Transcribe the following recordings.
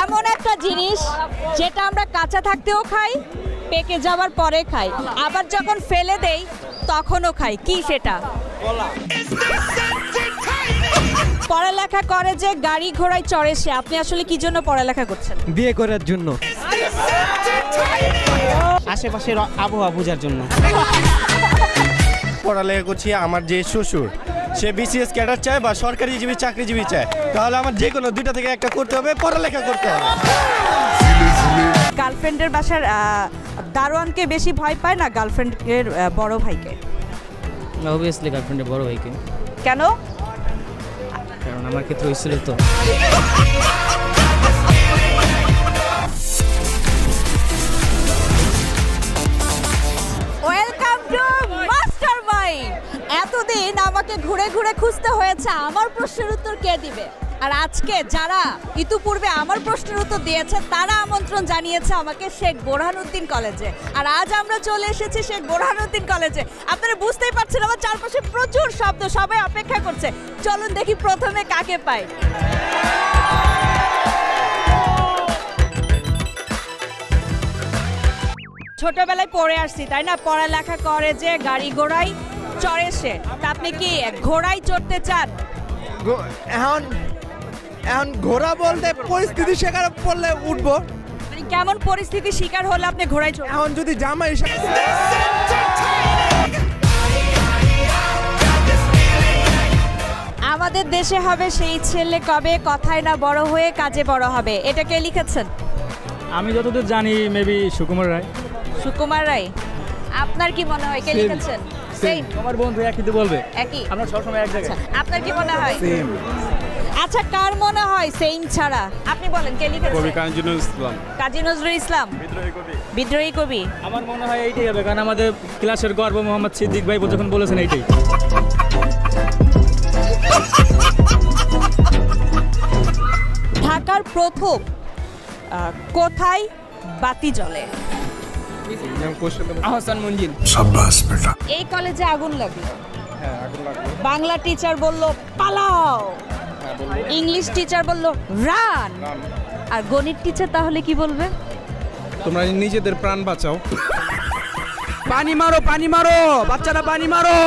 এমন একটা জিনিস যেটা আমরা কাঁচা থাকতেও খাই, পেকে যাওয়ার পরে খাই, আবার যখন ফেলে দেই তখনও খাই, কি সেটা? পড়ালেখা করে যে গাড়ি ঘোড়ায় চড়ে সে, আপনি আসলে কি জন্য পড়ালেখা করছেন? বিয়ে করার জন্য। আশেপাশের আবহাওয়া বোঝার জন্য। পড়ালেখা করছি, আমার যে শ্বশুর সে বিসিএস ক্যাডার চায় বা সরকারিজীবী চাকরিজীবী চায়, তাহলে আমার যে কোনো দুইটা থেকে একটা করতে হবে, পড়ালেখা করতে হবে। গার্লফ্রেন্ডের বাসার দারোয়ানকে বেশি ভয় পায় না গার্লফ্রেন্ডের বড় ভাইকে? অবভিয়াসলি গার্লফ্রেন্ডের বড় ভাইকে। কেন? কারণ আমার ক্ষেত্রে হয়েছিল তো। Welcome to mastermind. এতদিন আমাকে ঘুরে ঘুরে খুঁজতে হয়েছে আমার প্রশ্নের উত্তর কে দিবে, আর আজকে যারা ইতিপূর্বে আমার প্রশ্নের উত্তর দিয়েছে তারা আমন্ত্রণ জানিয়েছে আমাকে শেখ বোরহানউদ্দিন কলেজে, আর আজ আমরা চলে এসেছি শেখ বোরহানউদ্দিন কলেজে। আপনারা বুঝতেই পারছেন আমার চারপাশে প্রচুর শব্দ, সবাই অপেক্ষা করছে। চলুন দেখি প্রথমে কাকে পাই। ছোটবেলায় পড়ে আসছি তাই না, পড়ালেখা করে যে গাড়ি ঘোড়ায় চড়ে সে, তা আপনি কি ঘোড়ায় চড়তে চান? এখন ঘোড়া বলতে পরিস্থিতি শিকার পড়লে উঠবো। মানে কেমন পরিস্থিতি শিকার হলে আপনি ঘোড়ায় চড়বেন? এখন যদি জামাই আমাদের দেশে হবে সেই ছেলে কবে, কথায় না বড় হয়ে কাজে বড় হবে, এটা কে লিখেছেন? আমি যতদূর জানি মেবি সুকুমার রায়। সুকুমার রায়। আপনার কি মনে হয় কে লিখেছেন? সেম। আমার বন্ধু একই তো বলবে, একই। আমরা সবসময় এক জায়গায়। আপনার কি মনে হয়? সেম। আচ্ছা, কার মনে হয় সেম ছাড়া? আপনি বলেন কে লিখেছেন? কবি কাজী নজরুল ইসলাম। কাজী নজরুল ইসলাম, বিদ্রোহী কবি। আমার মনে হয় এইটাই হবে, কারণ আমাদের ক্লাসের গর্ব মোহাম্মদ সিদ্দিক ভাই যখন বলেছেন এইটাই। ঢাকার প্রথম কোথায় বাতি জ্বলে? আহসান মঞ্জিল। এই কলেজে আগুন লাগলো, বাংলা টিচার বলল পালাও, ইংলিশ টিচার বলল রান, আর গণিত টিচার তাহলে কি বলবে? তোমরা নিজেদের প্রাণ বাঁচাও। পানি মারো, পানি মারো, বাচ্চারা পানি মারো।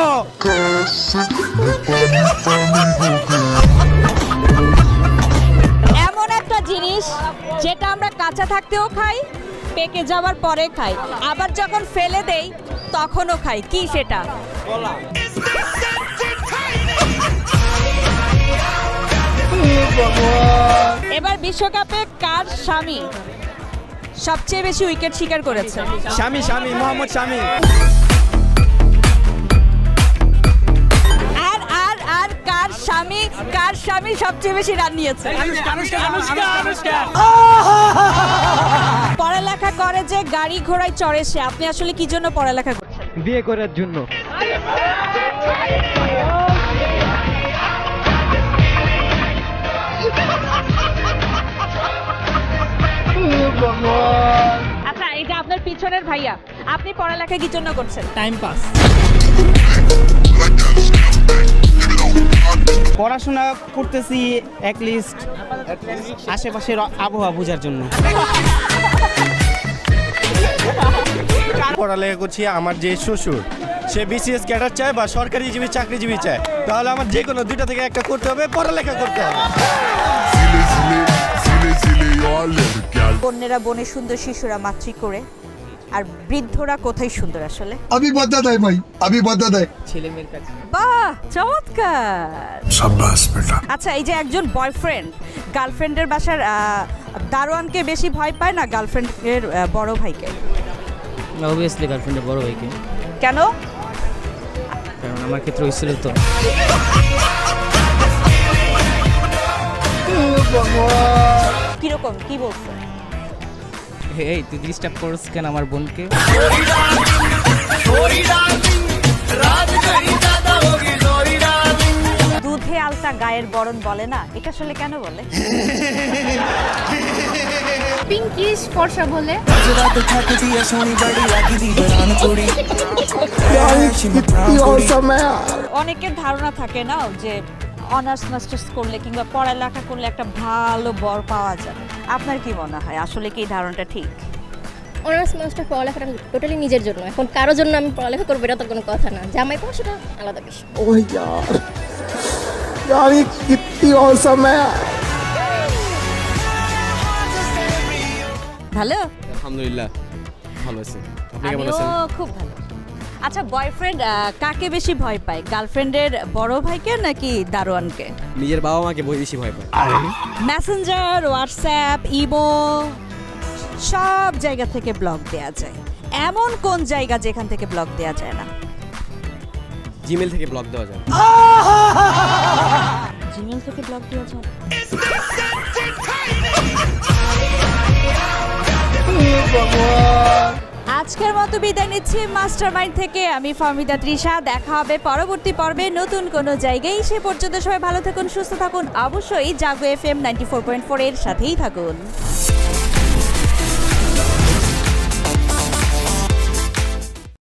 এমন একটা জিনিস যেটা আমরা কাঁচা থাকতেও খাই, পেকে যাওয়ার পরে খাই, আবার যখন ফেলে দেই তখনও খাই, কি সেটা? এবার বিশ্বকাপে কার স্বামী সবচেয়ে বেশি উইকেট শিকার করেছে? স্বামী মোহাম্মদ স্বামী। আর আর আর কার স্বামী সবচেয়ে বেশি রান নিয়েছে? পড়ালেখা করে যে গাড়ি ঘোড়ায় চড়ে সে, আপনি আসলে কি জন্য পড়ালেখা করছেন? বিয়ে করার জন্য। আচ্ছা, এই যে আপনার পিছনের ভাইয়া, আপনি পড়ালেখা কি জন্য করছেন? Time pass. পড়াশোনা করতেছি অ্যাটলিস্ট আশেপাশের আবহাওয়া বোঝার জন্য। পড়ালেখা করছি, আমার যে শ্বশুর সে বিসিএস ক্যাডার চায় বা সরকারিজীবী চাকরিজীবী চায়, তাহলে আমার যে কোনো দুইটা থেকে একটা করতে হবে, পড়ালেখা করতে হবে। কন্যারা বনে সুন্দর, শিশুরা মাতৃ করে, আর বৃদ্ধরা কোথায় সুন্দর আসলে? अभी बता दे भाई, अभी बता दे। ছেলে মেয়ের কাছে। বাহ, চমৎকার। शाबाश बेटा। আচ্ছা, এই যে একজন বয়ফ্রেন্ড গার্লফ্রেন্ডের বাসার দারোয়ানকে বেশি ভয় পায় না গার্লফ্রেন্ডের বড় ভাইকে? অবভিয়াসলি গার্লফ্রেন্ডের বড় ভাইকে। কেন? কারণ আমার ক্ষেত্রে হয়েছিল তো। কিরকম, কি বলছো? এই তুই ডিস্টার্ব করছ কেন আমার বোনকে? দুধে আলতা গায়ের বরণ বলে না, এটা আসলে কেন বলে? পিঙ্কিশ ফর্সা বলে। অনেকের ধারণা থাকে না যে অনার্স মাস্টার্স করলে কিংবা পড়ালেখা করলে একটা ভালো বর পাওয়া যায়, আপনার কি মনে হয় আসলে কি এই ধারণাটা ঠিক? অনার্স মাস্টার পড়ালেখাটা টোটালি নিজের জন্য, এখন কারোর জন্য আমি পড়ালেখা করবো এটা তো কোনো কথা না, জামাই পড়া সেটা আলাদা বিষয়। ओह यार ये कितनी औसम है। ভালো, আলহামদুলিল্লাহ ভালো আছি। আপনি কেমন আমিও আছেন? খুব ভালো। আচ্ছা, বয়ফ্রেন্ড কাকে বেশি ভয় পায়, গার্লফ্রেন্ডের বড় ভাইকে নাকি দারোয়ানকে? নিজের বাবা মাকে বেশি ভয় পায়। মেসেঞ্জার, হোয়াটসঅ্যাপ, ইমো সব জায়গা থেকে ব্লক দেয়া যায়, এমন কোন জায়গা যেখান থেকে ব্লক দেয়া যায় না? জিমেল থেকে ব্লক দেওয়া যায়। জিমেল থেকে ব্লক দেওয়া যায়? আজকের মতো বিদায় নিচ্ছি মাস্টারমাইন্ড থেকে। আমি ফাহমিদা তৃষা। দেখা হবে পরবর্তী পর্বে নতুন কোনো জায়গায়। সে পর্যন্ত সবাই ভালো থাকুন, সুস্থ থাকুন, অবশ্যই জাগো FM 94.4 এর সাথেই থাকুন।